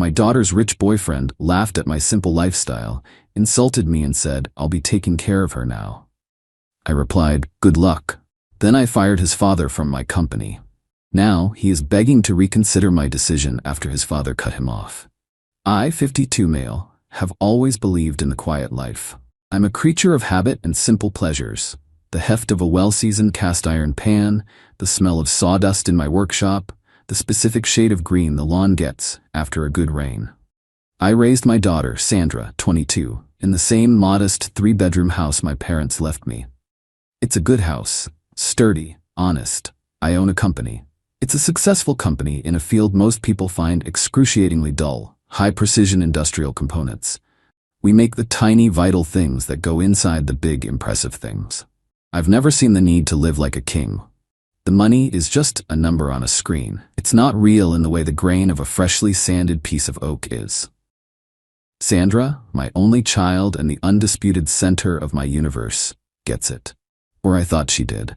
My daughter's rich boyfriend laughed at my simple lifestyle, insulted me and said, "I'll be taking care of her now." I replied, "Good luck." Then I fired his father from my company. Now he is begging to reconsider my decision after his father cut him off. I, 52 male, have always believed in the quiet life. I'm a creature of habit and simple pleasures. The heft of a well-seasoned cast-iron pan, the smell of sawdust in my workshop, the specific shade of green the lawn gets after a good rain. I raised my daughter, Sandra, 22, in the same modest 3-bedroom house my parents left me. It's a good house, sturdy, honest. I own a company. It's a successful company in a field most people find excruciatingly dull, high-precision industrial components. We make the tiny, vital things that go inside the big, impressive things. I've never seen the need to live like a king. The money is just a number on a screen. It's not real in the way the grain of a freshly sanded piece of oak is. Sandra, my only child and the undisputed center of my universe, gets it. Or I thought she did.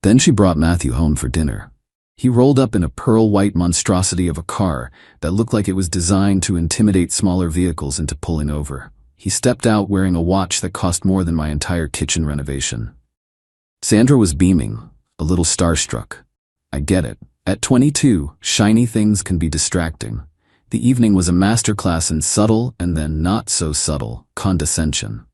Then she brought Matthew home for dinner. He rolled up in a pearl-white monstrosity of a car that looked like it was designed to intimidate smaller vehicles into pulling over. He stepped out wearing a watch that cost more than my entire kitchen renovation. Sandra was beaming, a little starstruck. I get it. At 22, shiny things can be distracting. The evening was a masterclass in subtle and then not so subtle condescension.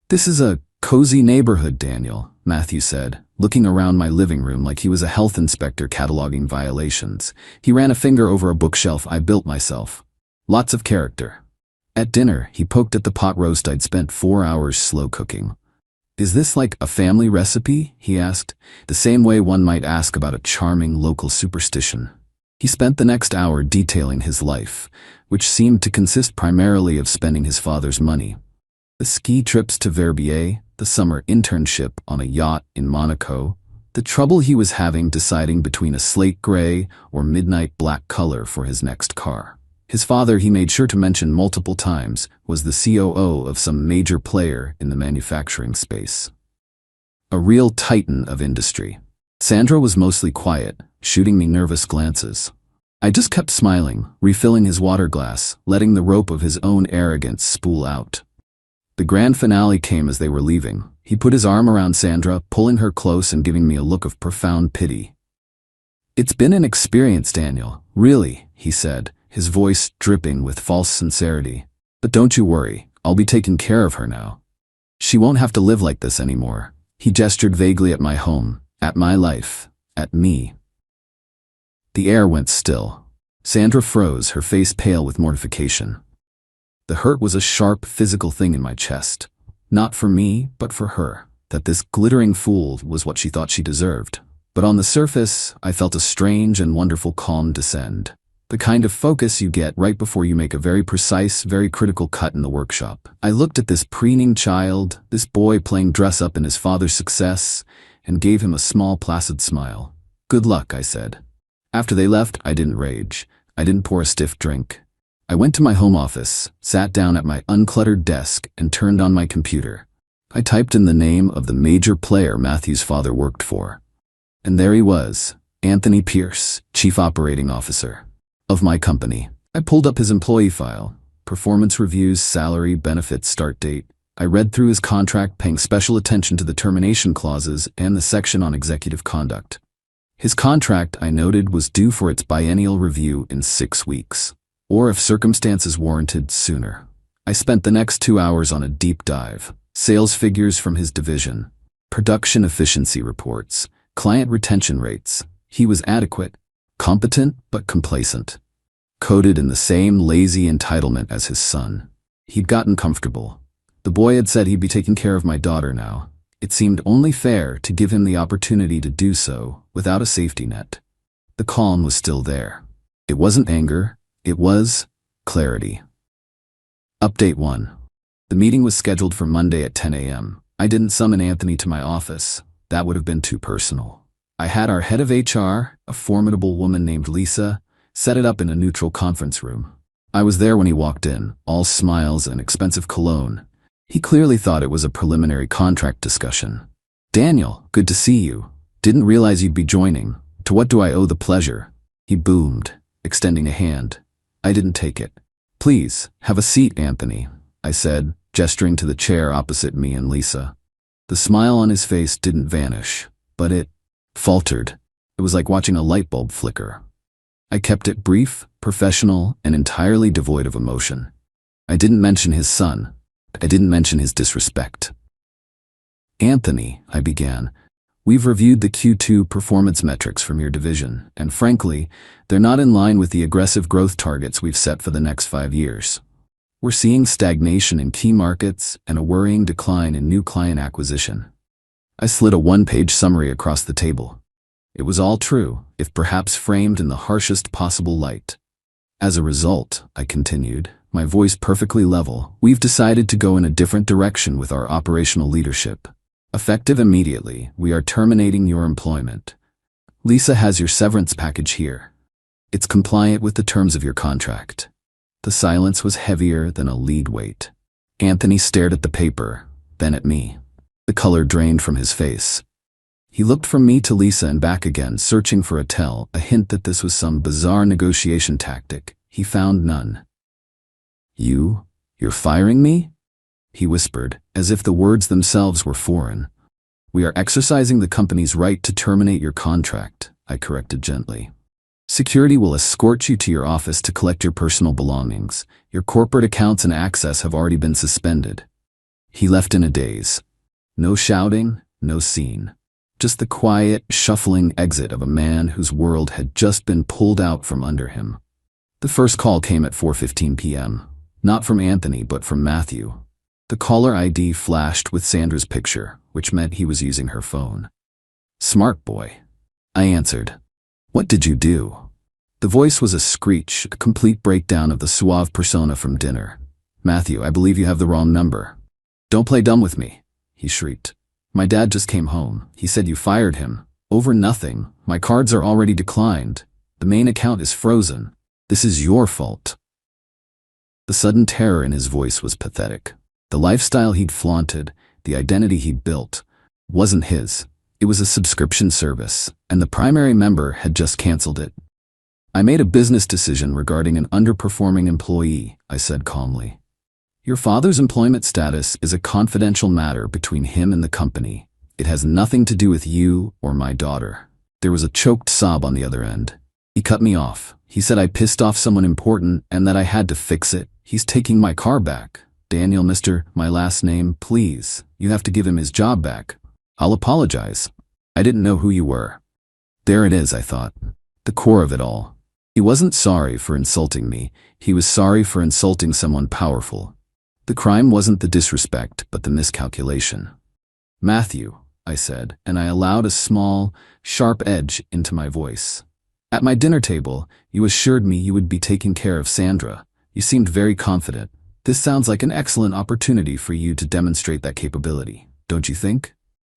"This is a cozy neighborhood, Daniel," Matthew said, looking around my living room like he was a health inspector cataloging violations. He ran a finger over a bookshelf I built myself. Lots of character. At dinner, he poked at the pot roast I'd spent 4 hours slow cooking. "Is this like a family recipe?" he asked, the same way one might ask about a charming local superstition. He spent the next hour detailing his life, which seemed to consist primarily of spending his father's money. The ski trips to Verbier, the summer internship on a yacht in Monaco, the trouble he was having deciding between a slate gray or midnight black color for his next car. His father, he made sure to mention multiple times, was the COO of some major player in the manufacturing space. A real titan of industry. Sandra was mostly quiet, shooting me nervous glances. I just kept smiling, refilling his water glass, letting the rope of his own arrogance spool out. The grand finale came as they were leaving. He put his arm around Sandra, pulling her close and giving me a look of profound pity. "It's been an experience, Daniel, really," he said, his voice dripping with false sincerity. "But don't you worry, I'll be taking care of her now. She won't have to live like this anymore." He gestured vaguely at my home, at my life, at me. The air went still. Sandra froze, her face pale with mortification. The hurt was a sharp, physical thing in my chest. Not for me, but for her. That this glittering fool was what she thought she deserved. But on the surface, I felt a strange and wonderful calm descend. The kind of focus you get right before you make a very precise, very critical cut in the workshop. I looked at this preening child, this boy playing dress-up in his father's success, and gave him a small, placid smile. "Good luck," I said. After they left, I didn't rage. I didn't pour a stiff drink. I went to my home office, sat down at my uncluttered desk, and turned on my computer. I typed in the name of the major player Matthew's father worked for. And there he was, Anthony Pierce, Chief Operating Officer of my company. I pulled up his employee file, performance reviews, salary, benefits, start date. I read through his contract, paying special attention to the termination clauses and the section on executive conduct. His contract, I noted, was due for its biennial review in 6 weeks. Or if circumstances warranted, sooner. I spent the next 2 hours on a deep dive. Sales figures from his division, production efficiency reports, client retention rates. He was adequate, competent but complacent. Coded in the same lazy entitlement as his son. He'd gotten comfortable. The boy had said he'd be taking care of my daughter now. It seemed only fair to give him the opportunity to do so without a safety net. The calm was still there. It wasn't anger. It was clarity. Update 1. The meeting was scheduled for Monday at 10 a.m. I didn't summon Anthony to my office. That would have been too personal. I had our head of HR, a formidable woman named Lisa, set it up in a neutral conference room. I was there when he walked in, all smiles and expensive cologne. He clearly thought it was a preliminary contract discussion. "Daniel, good to see you. Didn't realize you'd be joining. To what do I owe the pleasure?" He boomed, extending a hand. I didn't take it. "Please, have a seat, Anthony," I said, gesturing to the chair opposite me and Lisa. The smile on his face didn't vanish, but it faltered. It was like watching a light bulb flicker. I kept it brief, professional, and entirely devoid of emotion. I didn't mention his son. I didn't mention his disrespect. "Anthony," I began, "we've reviewed the Q2 performance metrics from your division, and frankly, they're not in line with the aggressive growth targets we've set for the next 5 years. We're seeing stagnation in key markets and a worrying decline in new client acquisition." I slid a one-page summary across the table. It was all true, if perhaps framed in the harshest possible light. "As a result," I continued, my voice perfectly level, "we've decided to go in a different direction with our operational leadership. Effective immediately, we are terminating your employment. Lisa has your severance package here. It's compliant with the terms of your contract." The silence was heavier than a lead weight. Anthony stared at the paper, then at me. The color drained from his face. He looked from me to Lisa and back again, searching for a hint that this was some bizarre negotiation tactic. He found none. You're firing me?" he whispered, as if the words themselves were foreign. "We are exercising the company's right to terminate your contract," I corrected gently. "Security will escort you to your office to collect your personal belongings. Your corporate accounts and access have already been suspended." He left in a daze. No shouting, no scene. Just the quiet, shuffling exit of a man whose world had just been pulled out from under him. The first call came at 4:15 p.m. Not from Anthony, but from Matthew. The caller ID flashed with Sandra's picture, which meant he was using her phone. "Smart boy," I answered. "What did you do?" The voice was a screech, a complete breakdown of the suave persona from dinner. "Matthew, I believe you have the wrong number." "Don't play dumb with me," he shrieked. "My dad just came home. He said you fired him. Over nothing. My cards are already declined. The main account is frozen. This is your fault." The sudden terror in his voice was pathetic. The lifestyle he'd flaunted, the identity he'd built, wasn't his. It was a subscription service, and the primary member had just canceled it. "I made a business decision regarding an underperforming employee," I said calmly. "Your father's employment status is a confidential matter between him and the company. It has nothing to do with you or my daughter." There was a choked sob on the other end. He cut me off. He said I pissed off someone important and that I had to fix it. "He's taking my car back. Daniel, my last name, please. You have to give him his job back." "I'll apologize. I didn't know who you were." There it is, I thought. The core of it all. He wasn't sorry for insulting me. He was sorry for insulting someone powerful. The crime wasn't the disrespect, but the miscalculation. "Matthew," I said, and I allowed a small, sharp edge into my voice. "At my dinner table, you assured me you would be taking care of Sandra. You seemed very confident. This sounds like an excellent opportunity for you to demonstrate that capability, don't you think?"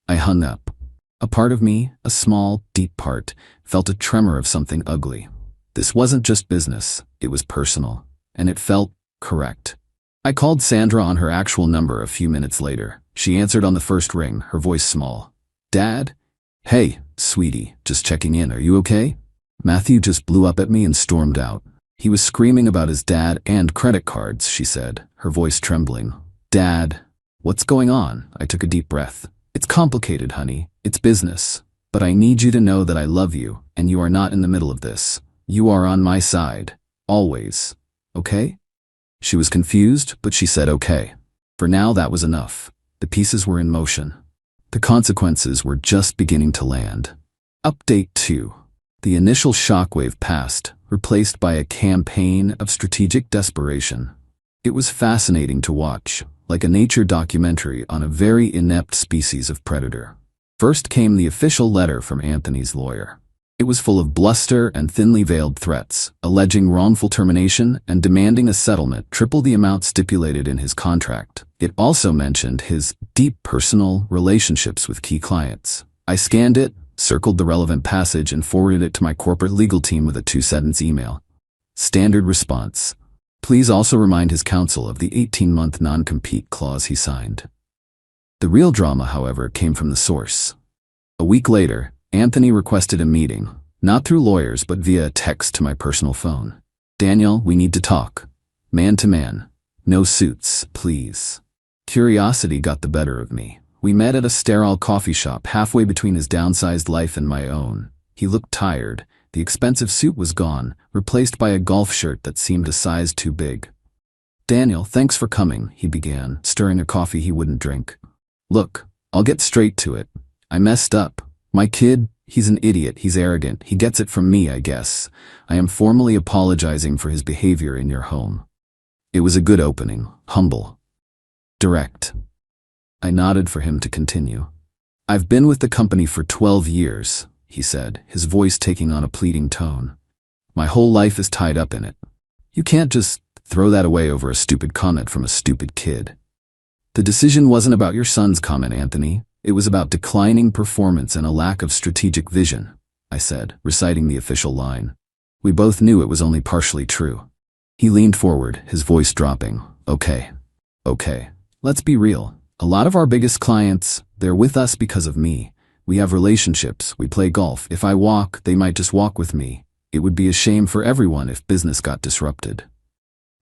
I hung up. A part of me, a small, deep part, felt a tremor of something ugly. This wasn't just business, it was personal, and it felt correct. I called Sandra on her actual number a few minutes later. She answered on the first ring, her voice small. "Dad? Hey, sweetie, just checking in, are you okay?" Matthew just blew up at me and stormed out. He was screaming about his dad and credit cards, she said, her voice trembling. "Dad, what's going on?" I took a deep breath. "It's complicated, honey. It's business. But I need you to know that I love you, and you are not in the middle of this. You are on my side. Always. Okay?" She was confused, but she said okay. For now, that was enough. The pieces were in motion. The consequences were just beginning to land. Update 2. The initial shockwave passed, replaced by a campaign of strategic desperation. It was fascinating to watch, like a nature documentary on a very inept species of predator. First came the official letter from Anthony's lawyer. It was full of bluster and thinly veiled threats, alleging wrongful termination and demanding a settlement triple the amount stipulated in his contract. It also mentioned his deep personal relationships with key clients. I scanned it, circled the relevant passage, and forwarded it to my corporate legal team with a 2-sentence email. Standard response. Please also remind his counsel of the 18-month non-compete clause he signed. The real drama, however, came from the source. A week later, Anthony requested a meeting, not through lawyers but via a text to my personal phone. Daniel, we need to talk. Man to man. No suits, please. Curiosity got the better of me. We met at a sterile coffee shop halfway between his downsized life and my own. He looked tired. The expensive suit was gone, replaced by a golf shirt that seemed a size too big. Daniel, thanks for coming, he began, stirring a coffee he wouldn't drink. Look, I'll get straight to it. I messed up. My kid, he's an idiot, he's arrogant, he gets it from me, I guess. I am formally apologizing for his behavior in your home. It was a good opening, humble, direct. I nodded for him to continue. I've been with the company for 12 years, he said, his voice taking on a pleading tone. My whole life is tied up in it. You can't just throw that away over a stupid comment from a stupid kid. The decision wasn't about your son's comment, Anthony. It was about declining performance and a lack of strategic vision, I said, reciting the official line. We both knew it was only partially true. He leaned forward, his voice dropping. Okay. Let's be real. A lot of our biggest clients, they're with us because of me. We have relationships, we play golf. If I walk, they might just walk with me. It would be a shame for everyone if business got disrupted.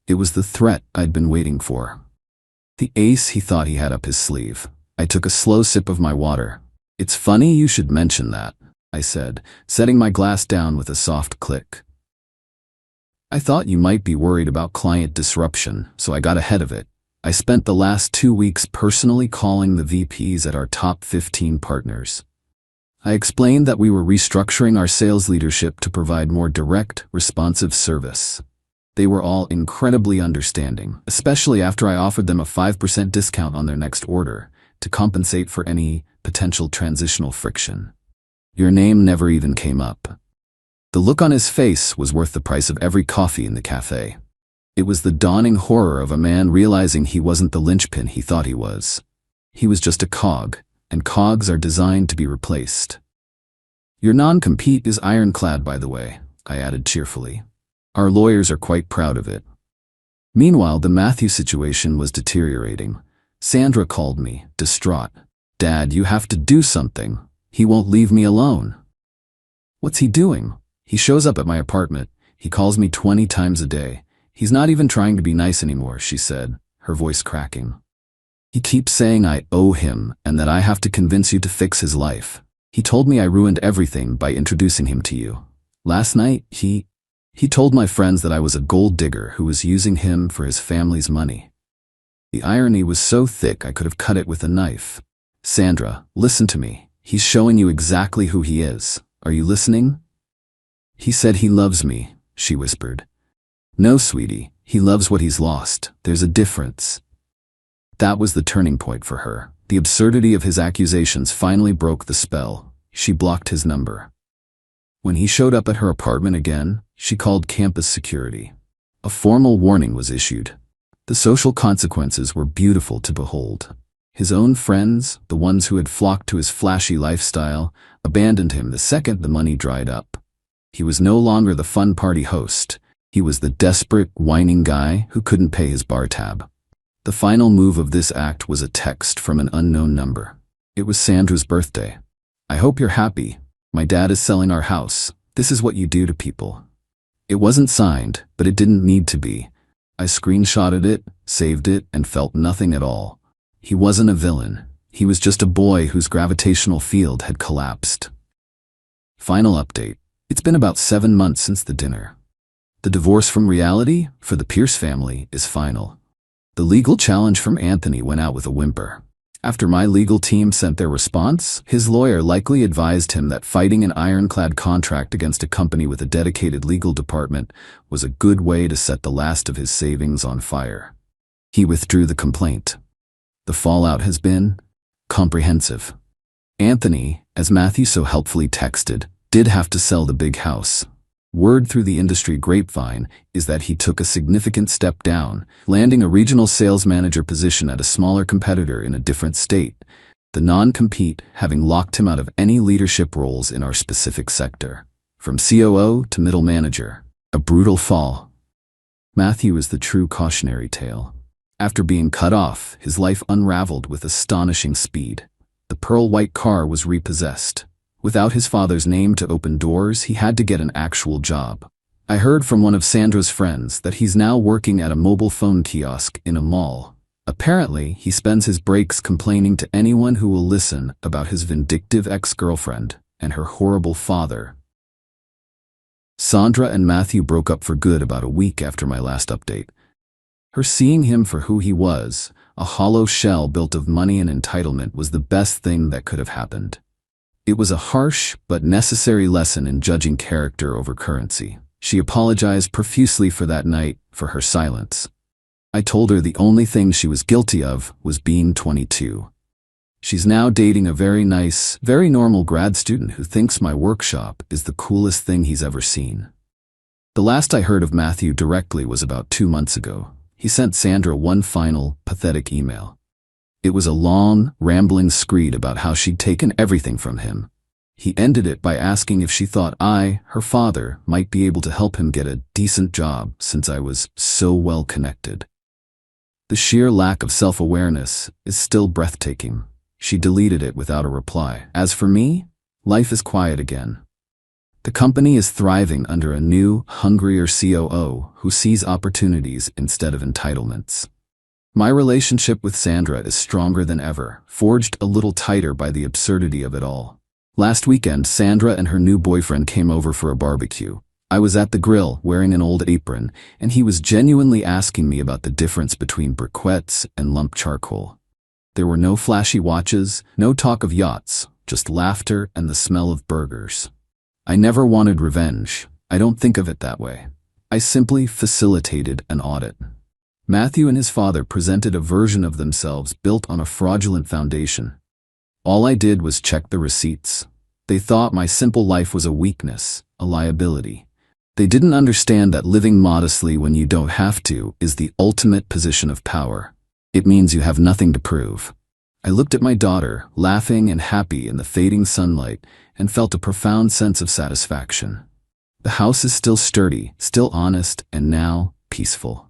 It was the threat I'd been waiting for. The ace he thought he had up his sleeve. I took a slow sip of my water. It's funny you should mention that, I said, setting my glass down with a soft click. I thought you might be worried about client disruption, so I got ahead of it. I spent the last 2 weeks personally calling the VPs at our top 15 partners. I explained that we were restructuring our sales leadership to provide more direct, responsive service. They were all incredibly understanding, especially after I offered them a 5% discount on their next order to compensate for any potential transitional friction. Your name never even came up. The look on his face was worth the price of every coffee in the cafe. It was the dawning horror of a man realizing he wasn't the linchpin he thought he was. He was just a cog, and cogs are designed to be replaced. Your non-compete is ironclad, by the way, I added cheerfully. Our lawyers are quite proud of it. Meanwhile, the Matthew situation was deteriorating. Sandra called me, distraught. Dad, you have to do something. He won't leave me alone. What's he doing? He shows up at my apartment. He calls me 20 times a day. He's not even trying to be nice anymore, she said, her voice cracking. He keeps saying I owe him and that I have to convince you to fix his life. He told me I ruined everything by introducing him to you. Last night, he told my friends that I was a gold digger who was using him for his family's money. The irony was so thick I could have cut it with a knife. Sandra, listen to me. He's showing you exactly who he is. Are you listening? He said he loves me, she whispered. No, sweetie, he loves what he's lost. There's a difference. That was the turning point for her. The absurdity of his accusations finally broke the spell. She blocked his number. When he showed up at her apartment again, she called campus security. A formal warning was issued. The social consequences were beautiful to behold. His own friends, the ones who had flocked to his flashy lifestyle, abandoned him the second the money dried up. He was no longer the fun party host. He was the desperate, whining guy who couldn't pay his bar tab. The final move of this act was a text from an unknown number. It was Sandra's birthday. I hope you're happy. My dad is selling our house. This is what you do to people. It wasn't signed, but it didn't need to be. I screenshotted it, saved it, and felt nothing at all. He wasn't a villain. He was just a boy whose gravitational field had collapsed. Final update. It's been about 7 months since the dinner. The divorce from reality, for the Pierce family, is final. The legal challenge from Anthony went out with a whimper. After my legal team sent their response, his lawyer likely advised him that fighting an ironclad contract against a company with a dedicated legal department was a good way to set the last of his savings on fire. He withdrew the complaint. The fallout has been comprehensive. Anthony, as Matthew so helpfully texted, did have to sell the big house. Word through the industry grapevine is that he took a significant step down, landing a regional sales manager position at a smaller competitor in a different state, the non-compete having locked him out of any leadership roles in our specific sector. From COO to middle manager, a brutal fall. Matthew is the true cautionary tale. After being cut off, his life unraveled with astonishing speed. The pearl-white car was repossessed. Without his father's name to open doors, he had to get an actual job. I heard from one of Sandra's friends that he's now working at a mobile phone kiosk in a mall. Apparently, he spends his breaks complaining to anyone who will listen about his vindictive ex-girlfriend and her horrible father. Sandra and Matthew broke up for good about a week after my last update. Her seeing him for who he was, a hollow shell built of money and entitlement, was the best thing that could have happened. It was a harsh but necessary lesson in judging character over currency. She apologized profusely for that night, for her silence. I told her the only thing she was guilty of was being 22. She's now dating a very nice, very normal grad student who thinks my workshop is the coolest thing he's ever seen. The last I heard of Matthew directly was about 2 months ago. He sent Sandra one final, pathetic email. It was a long, rambling screed about how she'd taken everything from him. He ended it by asking if she thought I, her father, might be able to help him get a decent job since I was so well connected. The sheer lack of self-awareness is still breathtaking. She deleted it without a reply. As for me, life is quiet again. The company is thriving under a new, hungrier COO who sees opportunities instead of entitlements. My relationship with Sandra is stronger than ever, forged a little tighter by the absurdity of it all. Last weekend, Sandra and her new boyfriend came over for a barbecue. I was at the grill, wearing an old apron, and he was genuinely asking me about the difference between briquettes and lump charcoal. There were no flashy watches, no talk of yachts, just laughter and the smell of burgers. I never wanted revenge. I don't think of it that way. I simply facilitated an audit. Matthew and his father presented a version of themselves built on a fraudulent foundation. All I did was check the receipts. They thought my simple life was a weakness, a liability. They didn't understand that living modestly when you don't have to is the ultimate position of power. It means you have nothing to prove. I looked at my daughter, laughing and happy in the fading sunlight, and felt a profound sense of satisfaction. The house is still sturdy, still honest, and now peaceful.